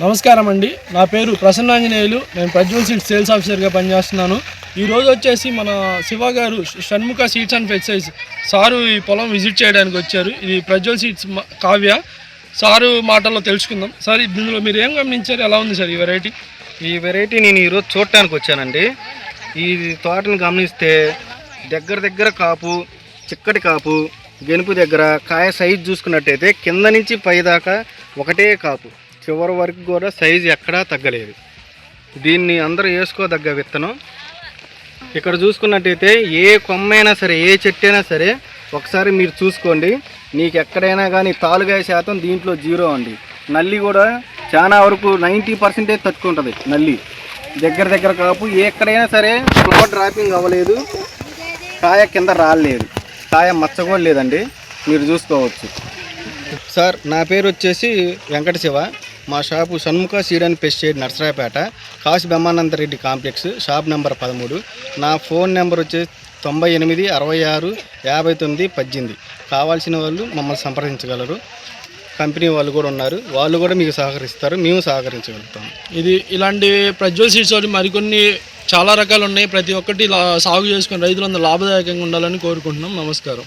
నమస్కారం అండి. నా పేరు ప్రసన్నాంజనేయులు. నేను ప్రజ్వల్ సీడ్స్ సేల్స్ ఆఫీసర్గా పనిచేస్తున్నాను. ఈరోజు వచ్చేసి మన శివ గారు Shanmukha seeds and pesticides sir ఈ పొలం విజిట్ చేయడానికి వచ్చారు. ఇది ప్రజ్వల్ సీడ్స్ కావ్య సారు మాటల్లో తెలుసుకుందాం. సార్, ఇందులో మీరు ఏం గమనించారు? ఎలా ఉంది సార్ ఈ వెరైటీ నేను ఈరోజు చూడటానికి వచ్చానండి. ఈ తోటను గమనిస్తే దగ్గర కాపు, చిక్కటి కాపు, గెనుపు దగ్గర కాయ సైజు చూసుకున్నట్టయితే కింద నుంచి పై దాకా ఒకటే కాపు, చివరి వరకు కూడా సైజు ఎక్కడా తగ్గలేదు. దీన్ని అందరూ వేసుకోదగ్గ విత్తనం. ఇక్కడ చూసుకున్నట్టయితే ఏ కొమ్మైనా సరే, ఏ చెట్టు అయినా సరే ఒకసారి మీరు చూసుకోండి. నీకు ఎక్కడైనా కానీ తాలుగాయ శాతం దీంట్లో 0 అండి. నల్లి కూడా చాలా వరకు 90% తట్టుకుంటుంది. నల్లి దగ్గర కాపు ఎక్కడైనా సరే ఫ్లవర్ డ్రాపింగ్ అవ్వలేదు, కాయ కింద రాలేదు, కాయ మచ్చ కూడా లేదండి. మీరు చూసుకోవచ్చు. సార్, నా పేరు వచ్చేసి వెంకట శివ. మా shop Shanmukha seed and pesticide Narasaraopet, Kasi Brahmananda Reddy complex, shop number 13. నా ఫోన్ నెంబర్ వచ్చేసి 98 66 59 18. కావాల్సిన వాళ్ళు మమ్మల్ని సంప్రదించగలరు. కంపెనీ వాళ్ళు కూడా ఉన్నారు, వాళ్ళు కూడా మీకు సహకరిస్తారు, మేము సహకరించగలుగుతాం. ఇలాంటి ప్రజ్వల్ సీడ్స్ మరికొన్ని చాలా రకాలు ఉన్నాయి. ప్రతి ఒక్కటి సాగు చేసుకుని రైతులందరూ లాభదాయకంగా ఉండాలని కోరుకుంటున్నాం. నమస్కారం.